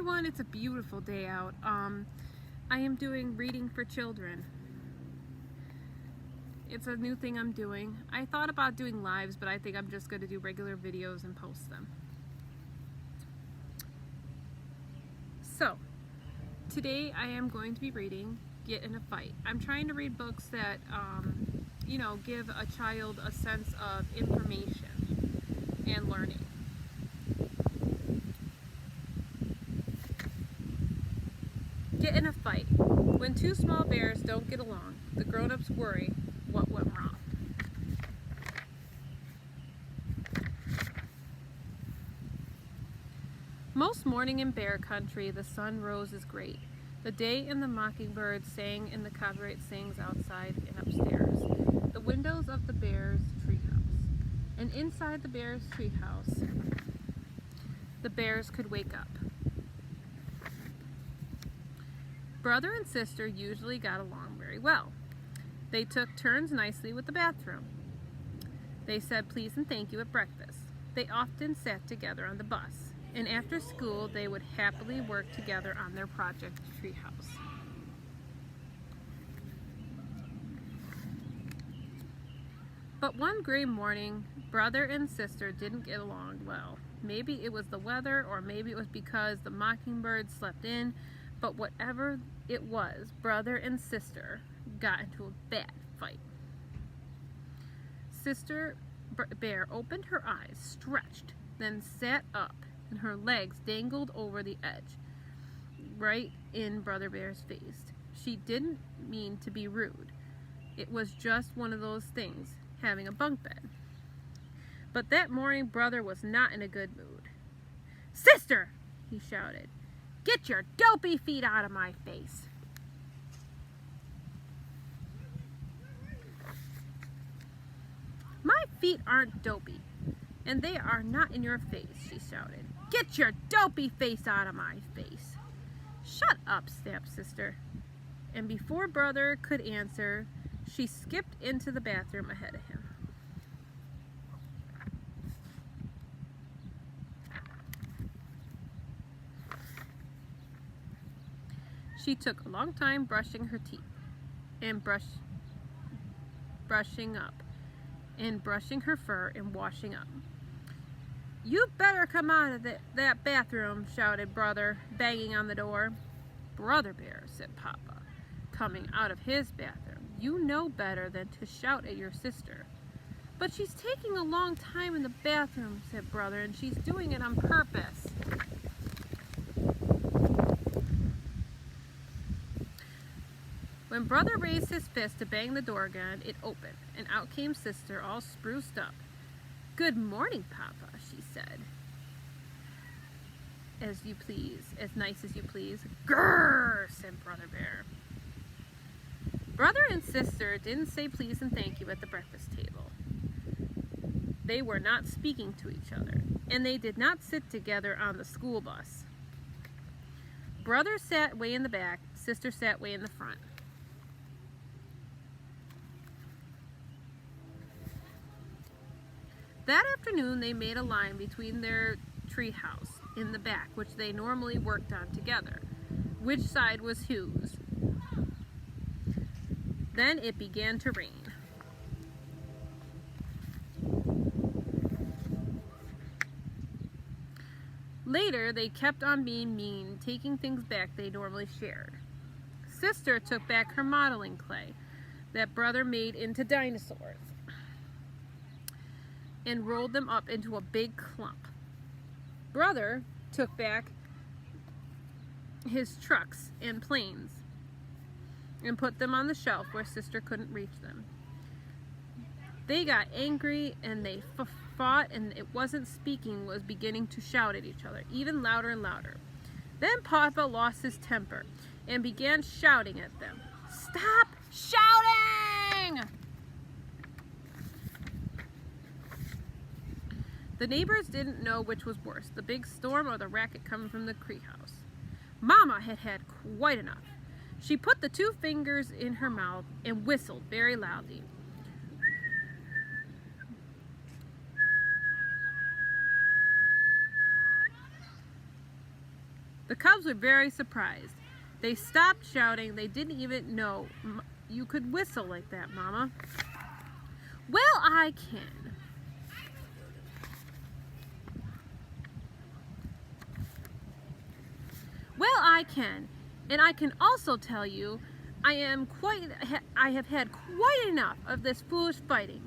everyone, it's a beautiful day out. I am doing reading for children. It's a new thing I'm doing. I thought about doing lives, but I think I'm just going to do regular videos and post them. So, today I am going to be reading Get in a Fight. I'm trying to read books that, give a child a sense of information and learning. Get in a fight. When two small bears don't get along, the grown-ups worry what went wrong. Most morning in bear country, the sun rose is great. The day and the mockingbird sang in the copyright sings outside and upstairs. The windows of the bear's treehouse. And inside the bear's treehouse, the bears could wake up. Brother and sister usually got along very well. They took turns nicely with the bathroom. They said please and thank you at breakfast. They often sat together on the bus. And after school, they would happily work together on their project treehouse. But one gray morning, brother and sister didn't get along well. Maybe it was the weather, or maybe it was because the mockingbird slept in, but whatever it was, brother and sister got into a bad fight. Sister Bear opened her eyes, stretched, then sat up, and her legs dangled over the edge, right in Brother Bear's face. She didn't mean to be rude. It was just one of those things, having a bunk bed. But that morning, Brother was not in a good mood. "Sister!" he shouted. "Get your dopey feet out of my face!" "My feet aren't dopey, and they are not in your face," she shouted. "Get your dopey face out of my face!" "Shut up," snapped Sister. And before Brother could answer, she skipped into the bathroom ahead of him. She took a long time brushing her teeth and brushing up and brushing her fur and washing up. "You better come out of that bathroom," shouted Brother, banging on the door. "Brother Bear," said Papa, coming out of his bathroom, "you know better than to shout at your sister." "But she's taking a long time in the bathroom," said Brother, "and she's doing it on purpose." When Brother raised his fist to bang the door again, it opened, and out came Sister, all spruced up. "Good morning, Papa," she said. "As you please, as nice as you please." "Grrr," said Brother Bear. Brother and sister didn't say please and thank you at the breakfast table. They were not speaking to each other, and they did not sit together on the school bus. Brother sat way in the back, sister sat way in the front. That afternoon, they made a line between their treehouse in the back, which they normally worked on together. Which side was whose? Then it began to rain. Later, they kept on being mean, taking things back they normally shared. Sister took back her modeling clay that Brother made into dinosaurs and rolled them up into a big clump. Brother took back his trucks and planes and put them on the shelf where Sister couldn't reach them. They got angry and they fought, and it wasn't speaking, was beginning to shout at each other, even louder and louder. Then Papa lost his temper and began shouting at them. "Stop shouting!" The neighbors didn't know which was worse, the big storm or the racket coming from the treehouse. Mama had had quite enough. She put the two fingers in her mouth and whistled very loudly. The cubs were very surprised. They stopped shouting. They didn't even know you could whistle like that, Mama. Well, I can. Well, I can. And I can also tell you I have had quite enough of this foolish fighting.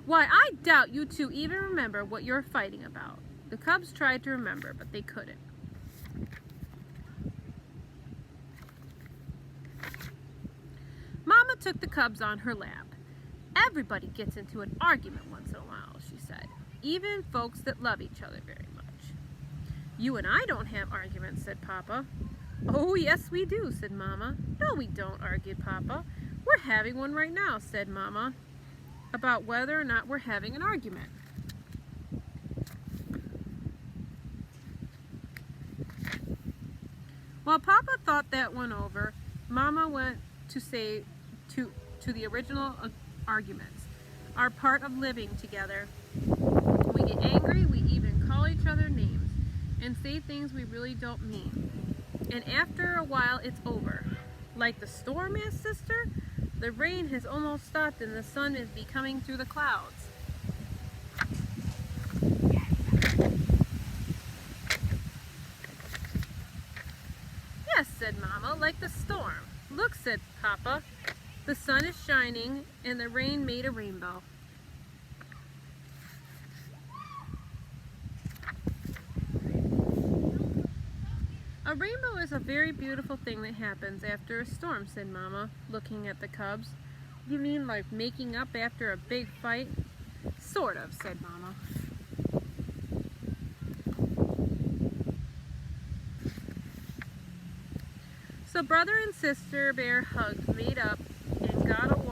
Why, I doubt you two even remember what you're fighting about. The cubs tried to remember, but they couldn't. Mama took the cubs on her lap. Everybody gets into an argument once in a while, she said, even folks that love each other very much. You and I don't have arguments, said Papa. Oh, yes, we do, said Mama. No, we don't, argued Papa. We're having one right now, said Mama, about whether or not we're having an argument. While Papa thought that one over, Mama went to say to the original arguments are part of living together. We get angry, we even call each other names and say things we really don't mean. And after a while, it's over. Like the storm is, sister? The rain has almost stopped and the sun is becoming through the clouds. Yes, said Mama, like the storm. Look, said Papa. The sun is shining and the rain made a rainbow. A rainbow is a very beautiful thing that happens after a storm, said Mama, looking at the cubs. You mean like making up after a big fight? Sort of, said Mama. So Brother and Sister Bear hugged, made up, and got along.